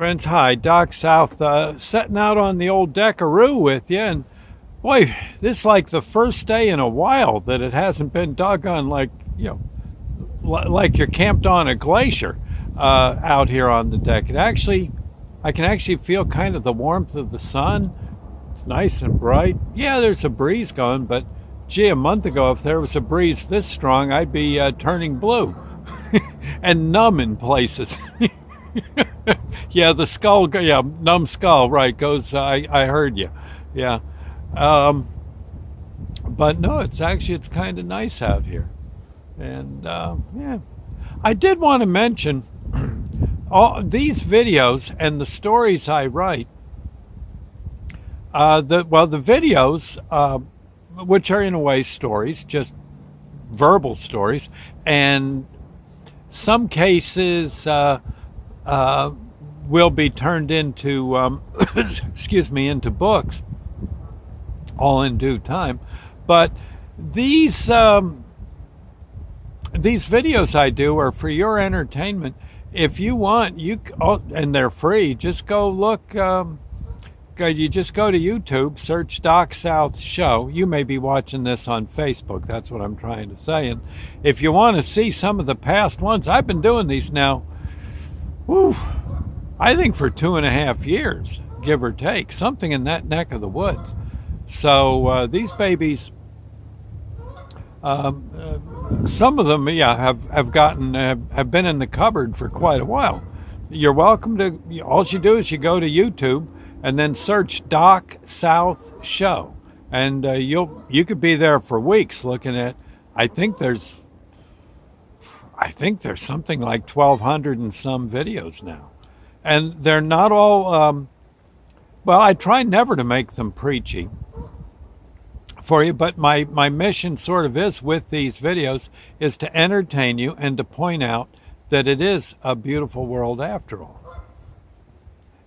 Friends, hi. Doc South, setting out on the old Deckaroo with you. And boy, this is like the first day in a while that it hasn't been doggone like you're camped on a glacier out here on the deck. I can actually feel kind of the warmth of the sun. It's nice and bright. Yeah, there's a breeze going, but gee, a month ago, if there was a breeze this strong, I'd be turning blue and numb in places. Yeah, the skull, yeah, numb skull, right, goes, I heard you. Yeah. But no, it's kind of nice out here. And yeah, I did want to mention all these videos and the stories I write. The videos, which are in a way stories, just verbal stories, and some cases will be turned into, excuse me, into books, all in due time. But these videos I do are for your entertainment. If you want, and they're free. Just go look. You just go to YouTube, search Doc South Show. You may be watching this on Facebook. That's what I'm trying to say. And if you want to see some of the past ones, I've been doing these now. Whew, I think for 2.5 years, give or take, something in that neck of the woods. So these babies. Some of them, yeah, have been in the cupboard for quite a while. You're welcome to. All you do is you go to YouTube and then search Doc South Show, and you could be there for weeks looking at. I think there's something like 1,200 and some videos now, and they're not all. Well, I try never to make them preachy for you, but my mission sort of is with these videos is to entertain you and to point out that it is a beautiful world after all.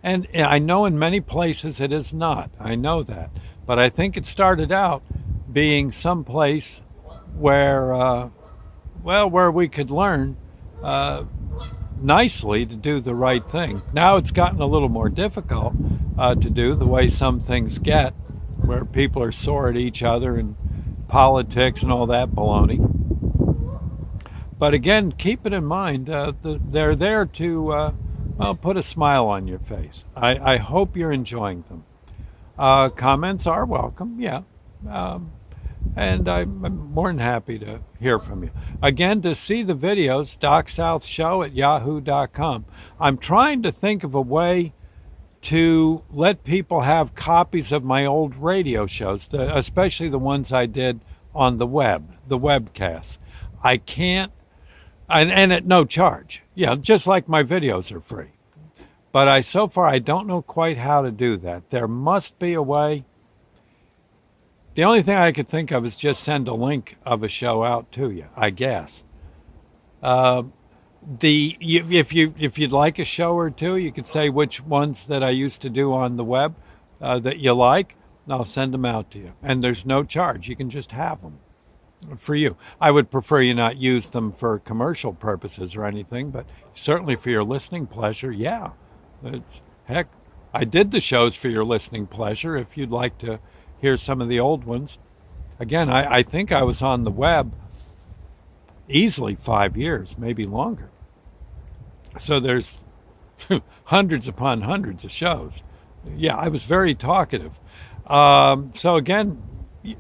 And I know in many places it is not. I know that. But I think it started out being some place where, where we could learn nicely to do the right thing. Now it's gotten a little more difficult to do the way some things get, where people are sore at each other and politics and all that baloney. But again, keep it in mind, they're there to put a smile on your face. I hope you're enjoying them. Comments are welcome, yeah. And I'm more than happy to hear from you. Again, to see the videos, Doc South Show at yahoo.com. I'm trying to think of a way to let people have copies of my old radio shows, especially the ones I did on the web, the webcasts. I can't, and at no charge. Yeah, just like my videos are free. But so far I don't know quite how to do that. There must be a way. The only thing I could think of is just send a link of a show out to you, I guess. If you'd like a show or two, you could say which ones that I used to do on the web that you like, and I'll send them out to you. And there's no charge. You can just have them for you. I would prefer you not use them for commercial purposes or anything, but certainly for your listening pleasure, yeah. Heck, I did the shows for your listening pleasure if you'd like to hear some of the old ones. Again, I think I was on the web easily 5 years, maybe longer. So there's hundreds upon hundreds of shows. Yeah, I was very talkative. So again,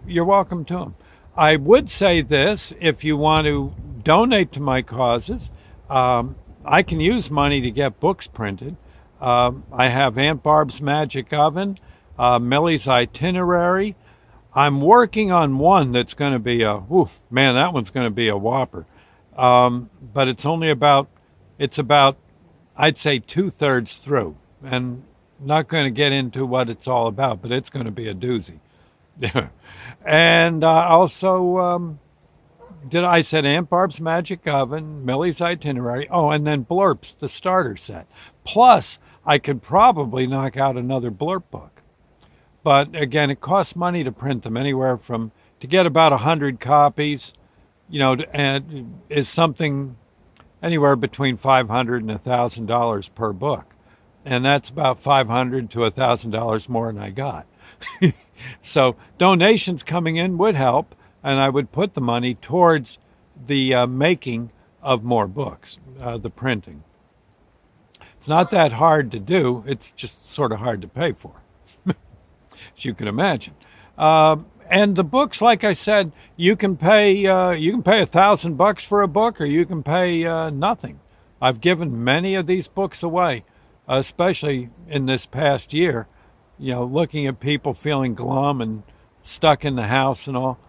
you're welcome to them. I would say this, if you want to donate to my causes, I can use money to get books printed. I have Aunt Barb's Magic Oven, Millie's Itinerary. I'm working on one that's going to be that one's going to be a whopper. But it's about, I'd say 2/3 through, and not going to get into what it's all about, but it's going to be a doozy. And also, I said Aunt Barb's Magic Oven, Millie's Itinerary, and then Blurps, the starter set. Plus, I could probably knock out another Blurp book. But again, it costs money to print them, to get about 100 copies, and is something anywhere between $500 and $1,000 per book. and that's about $500 to $1,000 more than I got. So donations coming in would help, and I would put the money towards the making of more books, the printing. It's not that hard to do. It's just sort of hard to pay for, as you can imagine. And the books, like I said, you can pay $1,000 for a book, or you can pay nothing. I've given many of these books away, especially in this past year. You know, looking at people feeling glum and stuck in the house and all.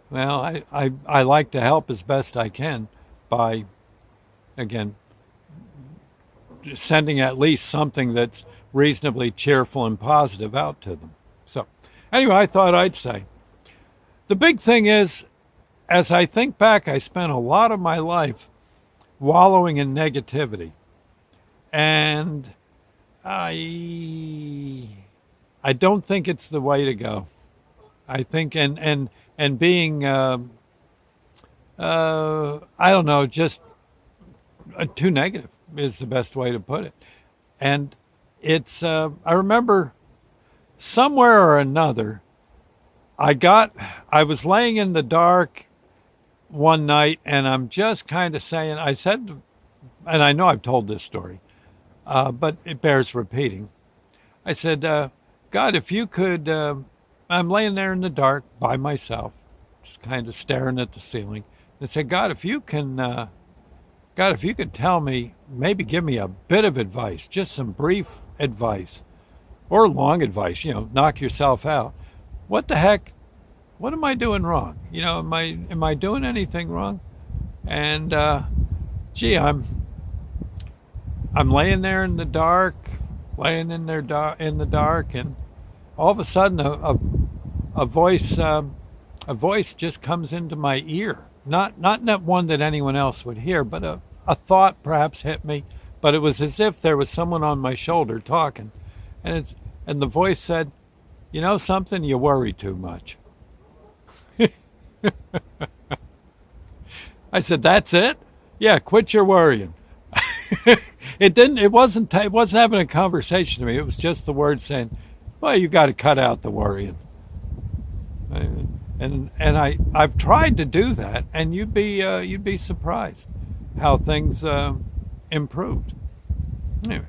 Well, I like to help as best I can by, again, sending at least something that's reasonably cheerful and positive out to them. So, anyway, I thought I'd say. The big thing is, as I think back, I spent a lot of my life wallowing in negativity. And I don't think it's the way to go. I think and being I don't know, just too negative is the best way to put it. And it's I remember somewhere or another I was laying in the dark one night, and I'm just kind of saying, I said, and I know I've told this story, but it bears repeating. I said, God, if you could, I'm laying there in the dark by myself, just kind of staring at the ceiling, and said, God, if you could tell me, maybe give me a bit of advice, just some brief advice, or long advice, knock yourself out. What the heck? What am I doing wrong? Am I doing anything wrong? And gee, I'm laying there in the dark, laying in there in the dark, and all of a sudden a voice just comes into my ear. Not one that anyone else would hear, but a thought perhaps hit me. But it was as if there was someone on my shoulder talking, and the voice said, "You know something? You worry too much." I said, "That's it? Yeah, quit your worrying." It wasn't having a conversation to me. It was just the word saying, "Well, you got to cut out the worrying." And I've tried to do that, and you'd be surprised how things improved. Anyway,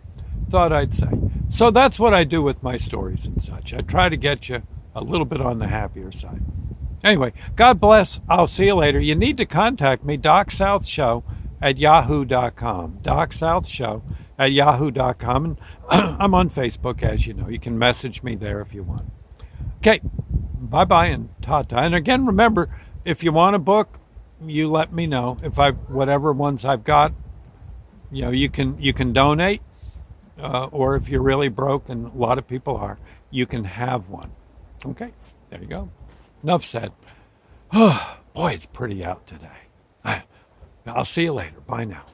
thought I'd say. So that's what I do with my stories and such. I try to get you a little bit on the happier side. Anyway, God bless. I'll see you later. You need to contact me, DocSouthShow@yahoo.com. DocSouthShow@yahoo.com. And I'm on Facebook, as you know. You can message me there if you want. Okay, bye-bye and ta-ta. And again, remember, if you want a book, you let me know. Whatever ones I've got, you can donate. Or if you're really broke, and a lot of people are, you can have one. Okay, there you go. Enough said. Oh, boy, it's pretty out today. I'll see you later. Bye now.